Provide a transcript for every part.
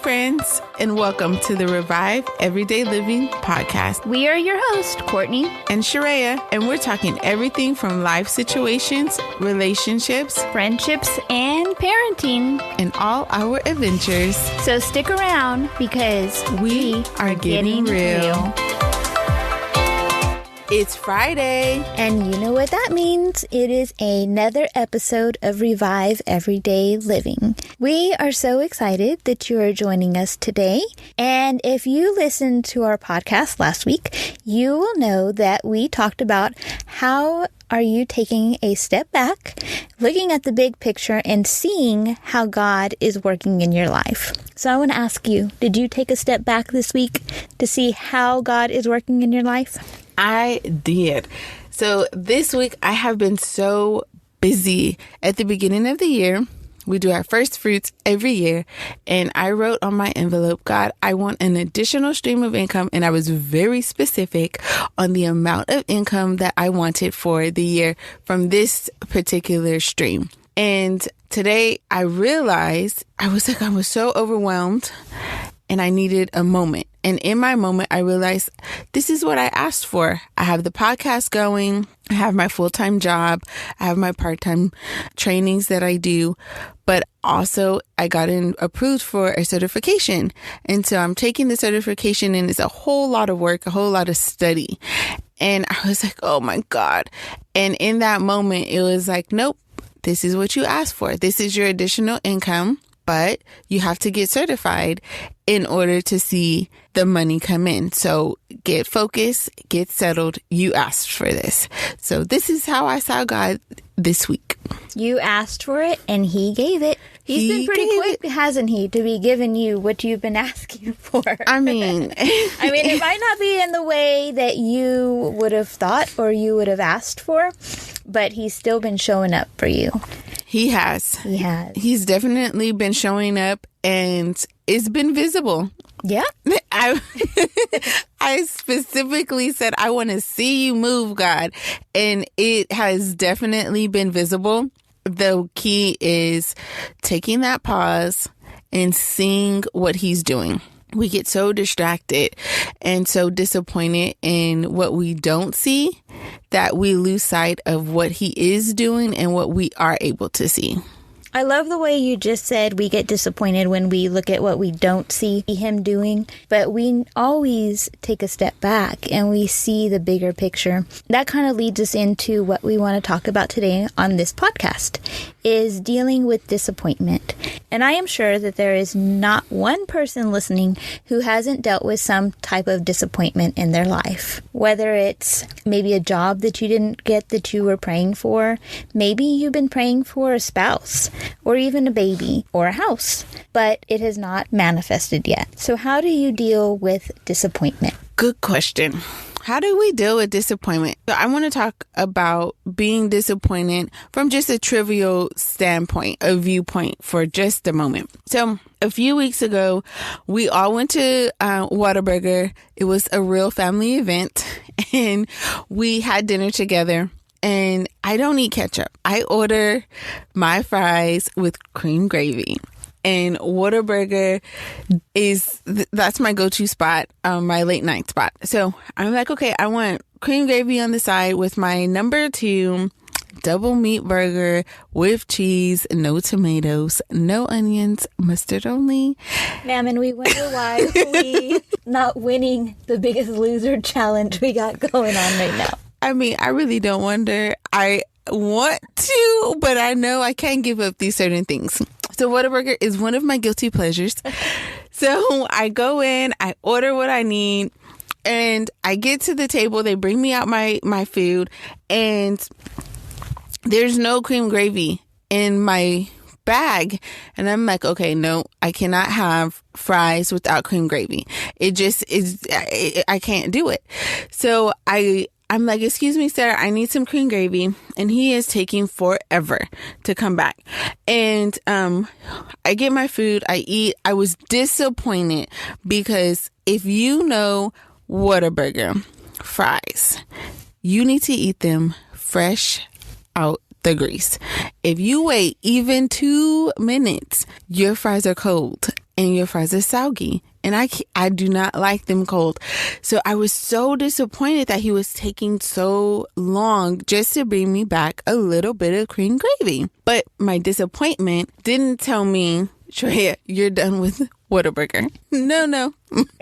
friends, and welcome to the Revive Everyday Living podcast. We are your hosts, Courtney and Sharaya, and we're talking everything from life situations, relationships, friendships, and parenting, and all our adventures. So stick around because we are getting real. It's Friday. And you know what that means. It is another episode of Revive Everyday Living. We are so excited that you are joining us today. And if you listened to our podcast last week, you will know that we talked about how are you taking a step back, looking at the big picture and seeing how God is working in your life. So I want to ask you, did you take a step back this week to see how God is working in your life? I did. So this week I have been so busy. At the beginning of the year, we do our first fruits every year. And I wrote on my envelope, God, I want an additional stream of income. And I was very specific on the amount of income that I wanted for the year from this particular stream. And today I realized I was so overwhelmed and I needed a moment. And in my moment, I realized this is what I asked for. I have the podcast going. I have my full-time job. I have my part-time trainings that I do. But also, I got approved for a certification. And so I'm taking the certification, and it's a whole lot of work, a whole lot of study. And I was like, oh my God. And in that moment, it was like, nope, this is what you asked for. This is your additional income. But you have to get certified in order to see the money come in. So get focused, get settled. You asked for this. So this is how I saw God this week. You asked for it and he gave it. He's been pretty quick, hasn't he, to be giving you what you've been asking for? I mean, it might not be in the way that you would have thought or you would have asked for, but he's still been showing up for you. He has. He has. He's definitely been showing up, and it's been visible. Yeah. I specifically said, I want to see you move, God. And it has definitely been visible. The key is taking that pause and seeing what he's doing. We get so distracted and so disappointed in what we don't see that we lose sight of what he is doing and what we are able to see. I love the way you just said we get disappointed when we look at what we don't see him doing, but we always take a step back and we see the bigger picture. That kind of leads us into what we want to talk about today on this podcast, is dealing with disappointment. And I am sure that there is not one person listening who hasn't dealt with some type of disappointment in their life. Whether it's maybe a job that you didn't get that you were praying for, maybe you've been praying for a spouse, or even a baby or a house, but it has not manifested yet. So how do you deal with disappointment? Good question. How do we deal with disappointment? So I want to talk about being disappointed from just a trivial standpoint, a viewpoint for just a moment. So a few weeks ago, we all went to Whataburger. It was a real family event, and we had dinner together. And I don't eat ketchup. I order my fries with cream gravy. And Whataburger that's my go-to spot, my late night spot. So I'm like, okay, I want cream gravy on the side with my number 2 double meat burger with cheese, no tomatoes, no onions, mustard only. Ma'am, and we wonder why we not winning the Biggest Loser challenge we got going on right now. I mean, I really don't wonder. I want to, but I know I can't give up these certain things. So Whataburger is one of my guilty pleasures. So I go in, I order what I need, and I get to the table. They bring me out my food, and there's no cream gravy in my bag. And I'm like, okay, no, I cannot have fries without cream gravy. It just is, I can't do it. So I'm like, excuse me, sir, I need some cream gravy. And he is taking forever to come back. And I get my food, I eat. I was disappointed because if you know Whataburger fries, you need to eat them fresh out the grease. If you wait even 2 minutes, your fries are cold and your fries are soggy. And I do not like them cold. So I was so disappointed that he was taking so long just to bring me back a little bit of cream gravy. But my disappointment didn't tell me, Shreya, you're done with Whataburger. No.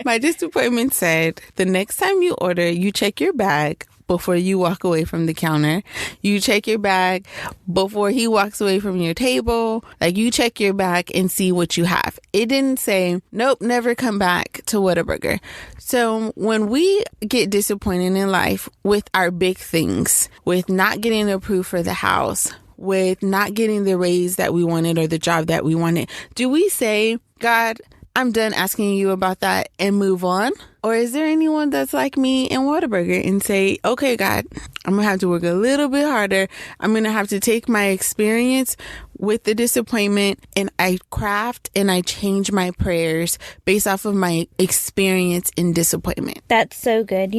My disappointment said, the next time you order, you check your bag before you walk away from the counter. You check your bag before he walks away from your table. Like, you check your bag and see what you have. It didn't say, nope, never come back to Whataburger. So when we get disappointed in life with our big things, with not getting approved for the house, with not getting the raise that we wanted or the job that we wanted, do we say, God, I'm done asking you about that and move on? Or is there anyone that's like me in Whataburger and say, okay, God, I'm going to have to work a little bit harder. I'm going to have to take my experience with the disappointment and I craft and I change my prayers based off of my experience in disappointment. That's so good.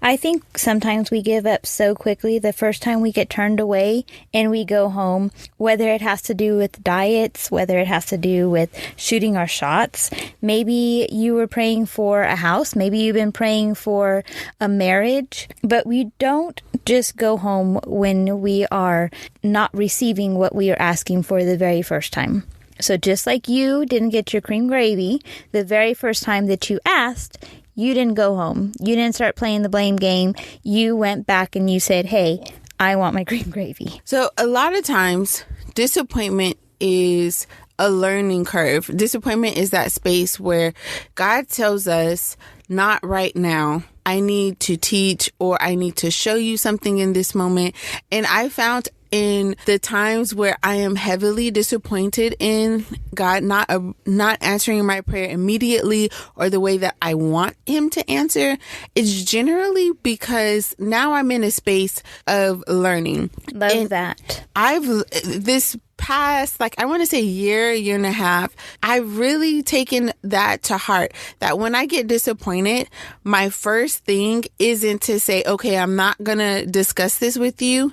I think sometimes we give up so quickly the first time we get turned away and we go home, whether it has to do with diets, whether it has to do with shooting our shots. Maybe you were praying for a house. Maybe you've been praying for a marriage, but we don't just go home when we are not receiving what we are asking for the very first time. So just like you didn't get your cream gravy the very first time that you asked, you didn't go home. You didn't start playing the blame game. You went back and you said, hey, I want my cream gravy. So a lot of times, disappointment is a learning curve. Disappointment is that space where God tells us, not right now. I need to teach or I need to show you something in this moment. And I found in the times where I am heavily disappointed in God not answering my prayer immediately or the way that I want him to answer, it's generally because now I'm in a space of learning. Love that. This past, I want to say year and a half, I've really taken that to heart, that when I get disappointed, my first thing isn't to say, okay, I'm not going to discuss this with you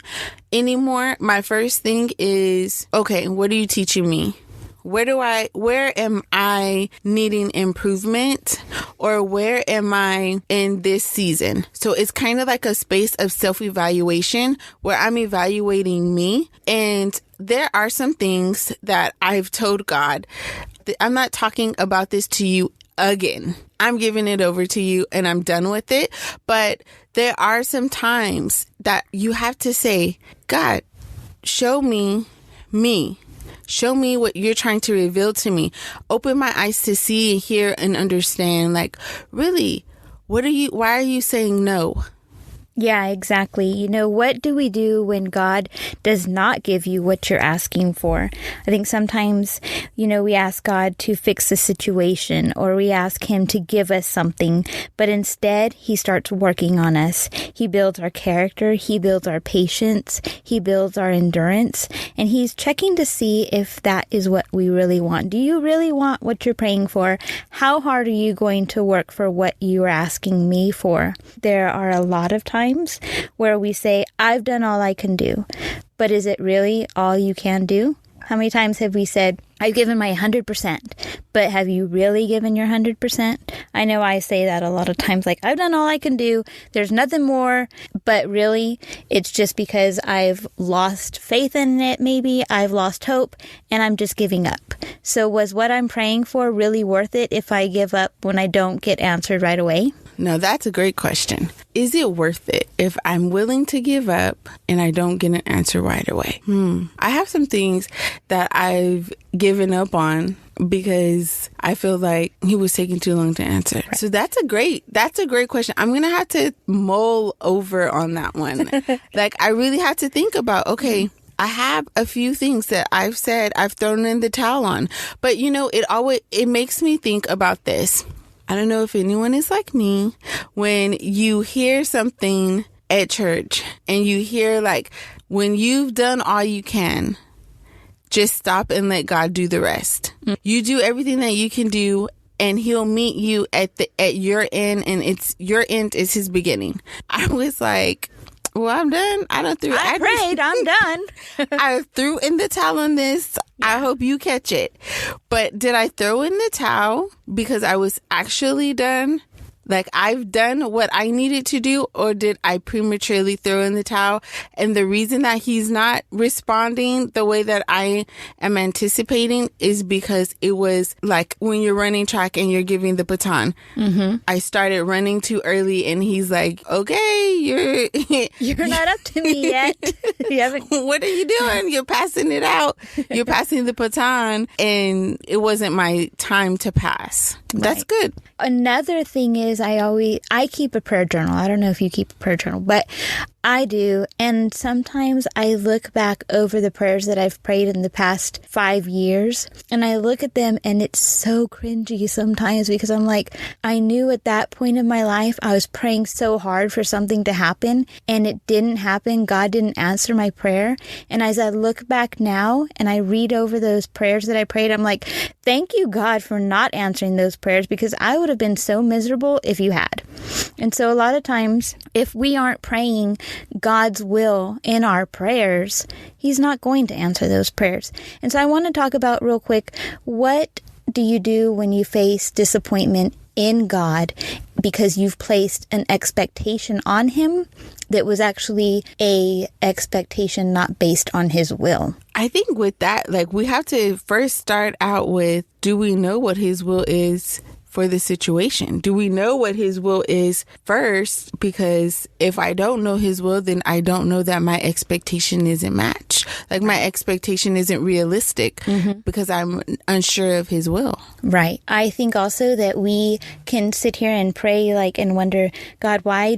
anymore. My first thing is, okay, what are you teaching me? Where am I needing improvement, or where am I in this season? So it's kind of like a space of self-evaluation where I'm evaluating me. And there are some things that I've told God, I'm not talking about this to you again. I'm giving it over to you and I'm done with it. But there are some times that you have to say, God, show me. Show me what you're trying to reveal to me. Open my eyes to see, hear, and understand. Really, why are you saying no? Yeah, exactly. What do we do when God does not give you what you're asking for? I think sometimes, we ask God to fix the situation or we ask him to give us something, but instead he starts working on us. He builds our character. He builds our patience. He builds our endurance, and he's checking to see if that is what we really want. Do you really want what you're praying for? How hard are you going to work for what you are asking me for? There are a lot of times where we say, I've done all I can do. But is it really all you can do? How many times have we said, I've given my 100%, but have you really given your 100%? I know I say that a lot of times, I've done all I can do. There's nothing more, but really it's just because I've lost faith in it. Maybe I've lost hope and I'm just giving up. So was what I'm praying for really worth it if I give up when I don't get answered right away? No, that's a great question. Is it worth it if I'm willing to give up and I don't get an answer right away? I have some things that I've given up on because I feel like he was taking too long to answer. Right. So that's a great question. I'm going to have to mull over on that one. I really had to think about, okay, I have a few things that I've said I've thrown in the towel on, but it makes me think about this. I don't know if anyone is like me. When you hear something at church and you hear when you've done all you can, just stop and let God do the rest. You do everything that you can do and he'll meet you at your end, and your end is his beginning. I was like, Well, I'm done. I prayed. I'm done. I threw in the towel on this. I hope you catch it. But did I throw in the towel because I was actually done? Like, I've done what I needed to do, or did I prematurely throw in the towel? And the reason that he's not responding the way that I am anticipating is because it was like when you're running track and you're giving the baton. Mm-hmm. I started running too early, and he's like, okay, you're not up to me yet. You haven't. What are you doing? You're passing it out. You're passing the baton, and it wasn't my time to pass. Right. That's good. Another thing is I keep a prayer journal. I don't know if you keep a prayer journal, but I do. And sometimes I look back over the prayers that I've prayed in the past 5 years, and I look at them and it's so cringy sometimes because I'm like, I knew at that point in my life I was praying so hard for something to happen and it didn't happen. God didn't answer my prayer. And as I look back now and I read over those prayers that I prayed, I'm like, thank you, God, for not answering those prayers, because I would have been so miserable if you had. And so a lot of times, if we aren't praying God's will in our prayers, He's not going to answer those prayers. And so I want to talk about real quick, what do you do when you face disappointment in God because you've placed an expectation on Him that was actually a expectation not based on His will? I think with that, like, we have to first start out with, do we know what His will is for the situation? Do we know what His will is first? Because if I don't know His will, then I don't know that my expectation isn't matched. Like, my expectation isn't realistic because I'm unsure of His will. Right. I think also that we can sit here and pray and wonder, God, I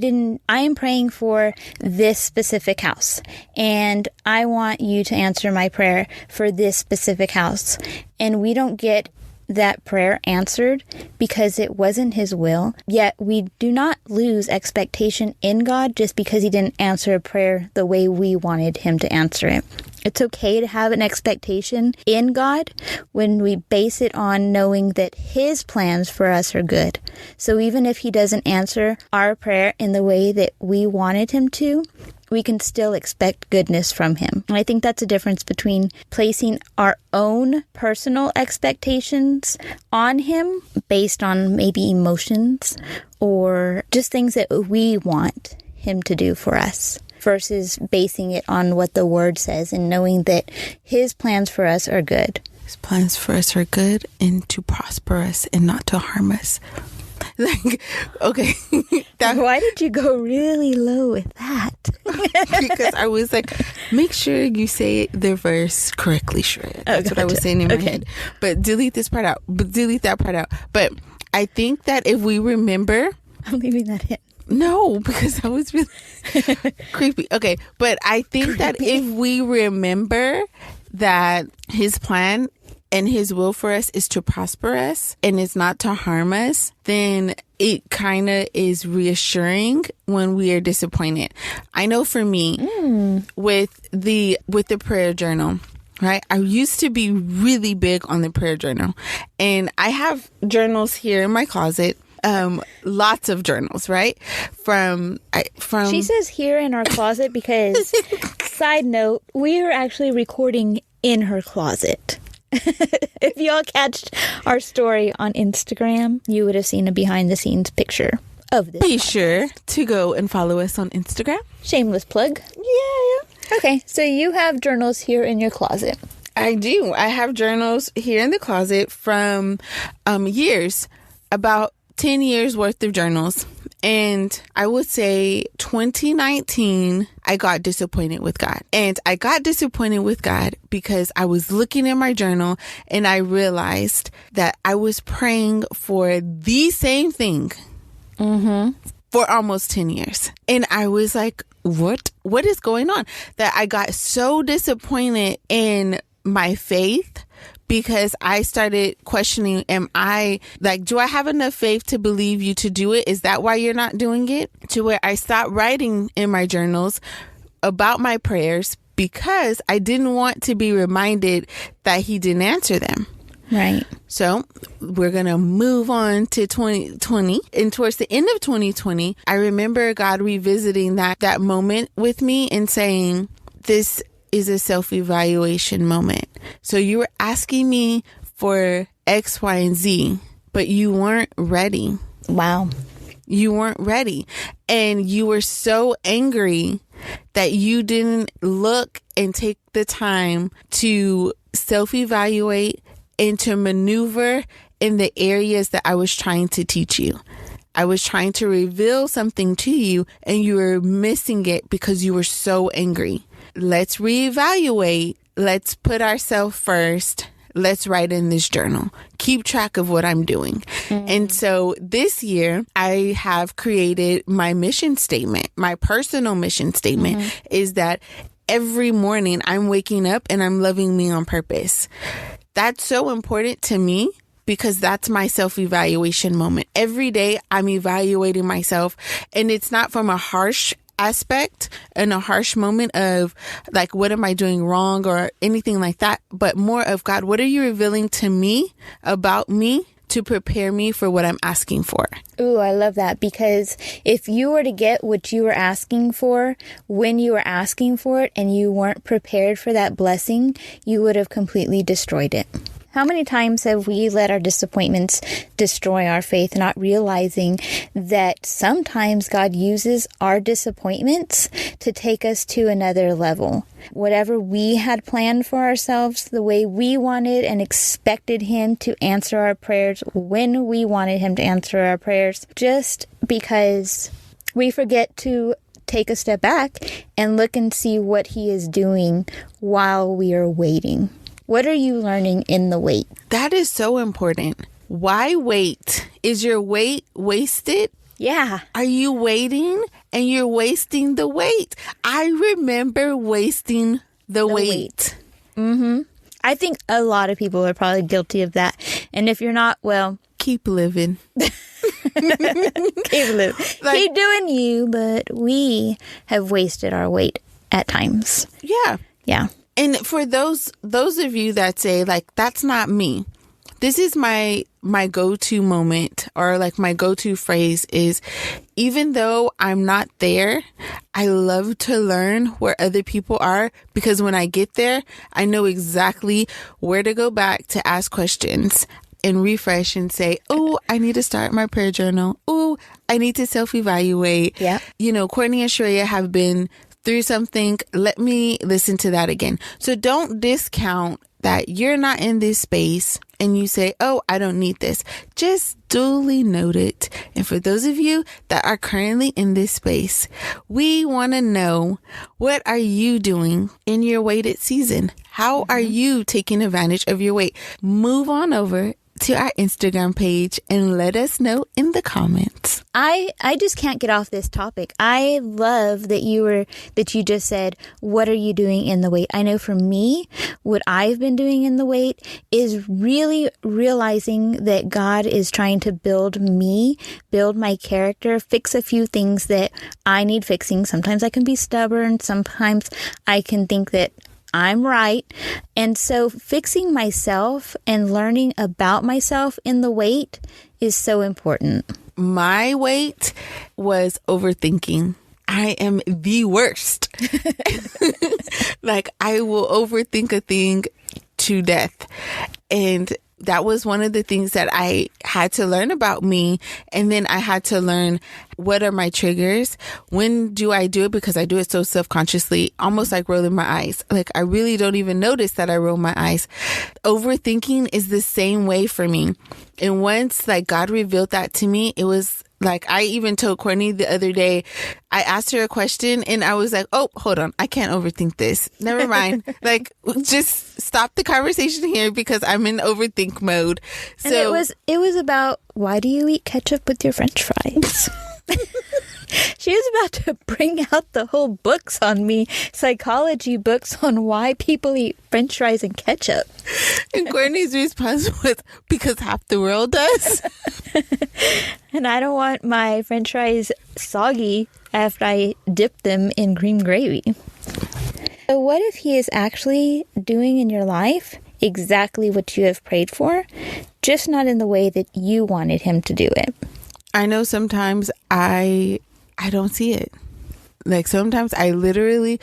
am praying for this specific house, and I want you to answer my prayer for this specific house. And we don't get that prayer answered because it wasn't His will, yet we do not lose expectation in God just because He didn't answer a prayer the way we wanted Him to answer it. It's okay to have an expectation in God when we base it on knowing that His plans for us are good. So even if He doesn't answer our prayer in the way that we wanted Him to, we can still expect goodness from Him. And I think that's a difference between placing our own personal expectations on Him based on maybe emotions or just things that we want Him to do for us, versus basing it on what the Word says and knowing that His plans for us are good. His plans for us are good and to prosper us and not to harm us. Like, okay. Why did you go really low with that? Because I was like, make sure you say the verse correctly, Shreya. That's what I was saying in my head. But delete this part out. But delete that part out. But I think that if we remember... I'm leaving that in. No, because that was really creepy. Okay, but I think that if we remember that His plan and His will for us is to prosper us and it's not to harm us, then it kind of is reassuring when we are disappointed. I know for me, with the prayer journal, right? I used to be really big on the prayer journal, and I have journals here in my closet. Lots of journals, right? From She says here in our closet because, side note, we are actually recording in her closet. If y'all catched our story on Instagram, you would have seen a behind the scenes picture of this. Be sure to go and follow us on Instagram. Shameless plug. Yeah. Okay, so you have journals here in your closet. I do. I have journals here in the closet from years, about 10 years worth of journals. And I would say 2019, I got disappointed with God. And I got disappointed with God because I was looking in my journal and I realized that I was praying for the same thing for almost 10 years. And I was like, what is going on? That I got so disappointed in my faith, because I started questioning, do I have enough faith to believe you to do it? Is that why you're not doing it? To where I stopped writing in my journals about my prayers because I didn't want to be reminded that He didn't answer them. Right. So we're going to move on to 2020. And towards the end of 2020, I remember God revisiting that moment with me and saying, this is a self-evaluation moment. So you were asking me for X, Y, and Z, but you weren't ready. Wow. You weren't ready. And you were so angry that you didn't look and take the time to self-evaluate and to maneuver in the areas that I was trying to teach you. I was trying to reveal something to you and you were missing it because you were so angry. Let's reevaluate. Let's put ourselves first. Let's write in this journal. Keep track of what I'm doing. And so this year, I have created my mission statement. My personal mission statement is that every morning I'm waking up and I'm loving me on purpose. That's so important to me because that's my self-evaluation moment. Every day I'm evaluating myself, and it's not from a harsh aspect and a harsh moment of like, what am I doing wrong or anything like that, but more of, God, what are you revealing to me about me to prepare me for what I'm asking for? Ooh, I love that, because if you were to get what you were asking for when you were asking for it and you weren't prepared for that blessing, you would have completely destroyed it. How many times have we let our disappointments destroy our faith, not realizing that sometimes God uses our disappointments to take us to another level? Whatever we had planned for ourselves, the way we wanted and expected Him to answer our prayers, when we wanted Him to answer our prayers, just because we forget to take a step back and look and see what He is doing while we are waiting. What are you learning in the wait? That is so important. Why wait? Is your wait wasted? Yeah. Are you waiting and you're wasting the wait? I remember wasting the wait. I think a lot of people are probably guilty of that. And if you're not, well, keep living. keep doing you, but we have wasted our wait at times. Yeah. Yeah. And for those of you that say, like, that's not me, this is my go-to moment, or like my go-to phrase is, even though I'm not there, I love to learn where other people are, because when I get there, I know exactly where to go back to ask questions and refresh and say, oh, I need to start my prayer journal. Oh, I need to self-evaluate. Yeah. You know, Courtney and Shreya have been through something. Let me listen to that again. So don't discount that you're not in this space and you say, oh, I don't need this. Just duly note it. And for those of you that are currently in this space, we want to know, what are you doing in your waited season? How are you taking advantage of your wait? Move on over to our Instagram page and let us know in the comments. I just can't get off this topic. I love that you just said, what are you doing in the wait? I know for me, what I've been doing in the wait is really realizing that God is trying to build me, build my character, fix a few things that I need fixing. Sometimes I can be stubborn. Sometimes I can think that I'm right. And so fixing myself and learning about myself in the wait is so important. My wait was overthinking. I am the worst. Like, I will overthink a thing to death. And that was one of the things that I had to learn about me. And then I had to learn, what are my triggers? When do I do it? Because I do it so self-consciously, almost like rolling my eyes. Like, I really don't even notice that I roll my eyes. Overthinking is the same way for me. And once, like, God revealed that to me, it was like, I even told Courtney the other day, I asked her a question and I was like, oh, hold on, I can't overthink this. Never mind. Like, just stop the conversation here because I'm in overthink mode. So and it was about, why do you eat ketchup with your French fries? She was about to bring out the whole books on me, psychology books on why people eat French fries and ketchup. And Courtney's response was, because half the world does. And I don't want my French fries soggy after I dip them in cream gravy. So what if He is actually doing in your life exactly what you have prayed for, just not in the way that you wanted him to do it. I know sometimes I don't see it. Like sometimes I literally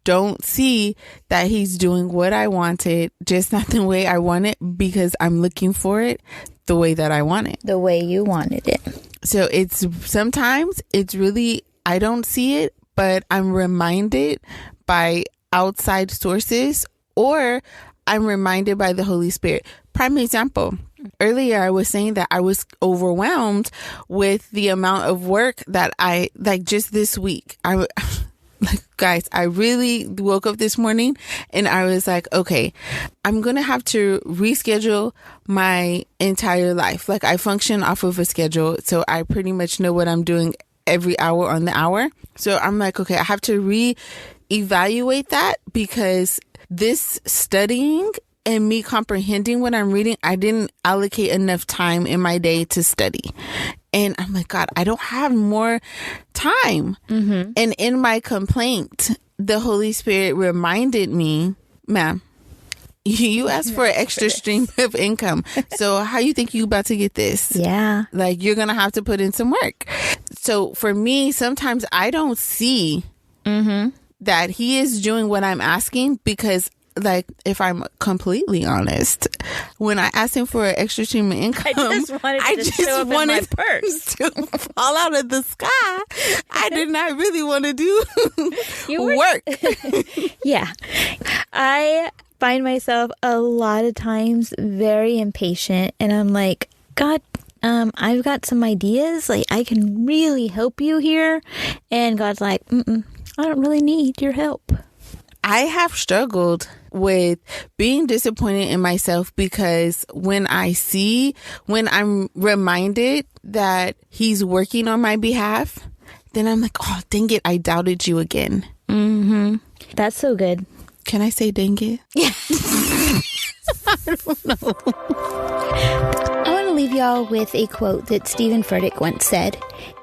don't see that he's doing what I wanted, just not the way I want it, because I'm looking for it the way that I want it. The way you wanted it. So sometimes it's really, I don't see it, but I'm reminded by outside sources, or I'm reminded by the Holy Spirit. Prime example. Earlier, I was saying that I was overwhelmed with the amount of work that just this week. Guys, I really woke up this morning and I was like, okay, I'm going to have to reschedule my entire life. Like I function off of a schedule. So I pretty much know what I'm doing every hour on the hour. So I'm like, okay, I have to reevaluate that, because this studying and me comprehending what I'm reading, I didn't allocate enough time in my day to study. And I'm like, God, I don't have more time. Mm-hmm. And in my complaint, the Holy Spirit reminded me, ma'am, you asked for an extra stream of income. So how you think you about to get this? Yeah. Like you're going to have to put in some work. So for me, sometimes I don't see that he is doing what I'm asking, because like, if I'm completely honest, when I asked him for an extra stream of income, I just wanted my purse to fall out of the sky. I did not really want to do work. Yeah. I find myself a lot of times very impatient, and I'm like, God, I've got some ideas. Like, I can really help you here. And God's like, I don't really need your help. I have struggled with being disappointed in myself, because when I'm reminded that he's working on my behalf, then I'm like, oh, dang it, I doubted you again. Mm-hmm. That's so good. Can I say dang it? Yeah. I don't know. I want to leave y'all with a quote that Stephen Furtick once said.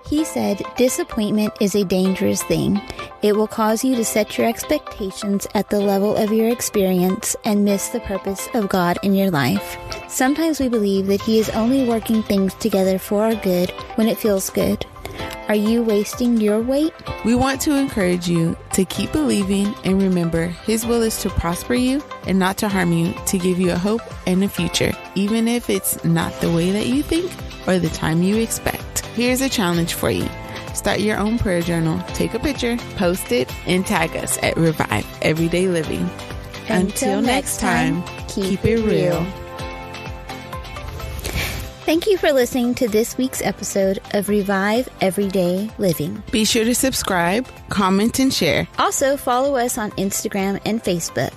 He said, "Disappointment is a dangerous thing. It will cause you to set your expectations at the level of your experience and miss the purpose of God in your life. Sometimes we believe that He is only working things together for our good when it feels good. Are you wasting your wait?" We want to encourage you to keep believing, and remember, His will is to prosper you and not to harm you, to give you a hope and a future, even if it's not the way that you think or the time you expect. Here's a challenge for you. Start your own prayer journal, take a picture, post it, and tag us at Revive Everyday Living. Until next time, keep it real. Thank you for listening to this week's episode of Revive Everyday Living. Be sure to subscribe, comment, and share. Also, follow us on Instagram and Facebook.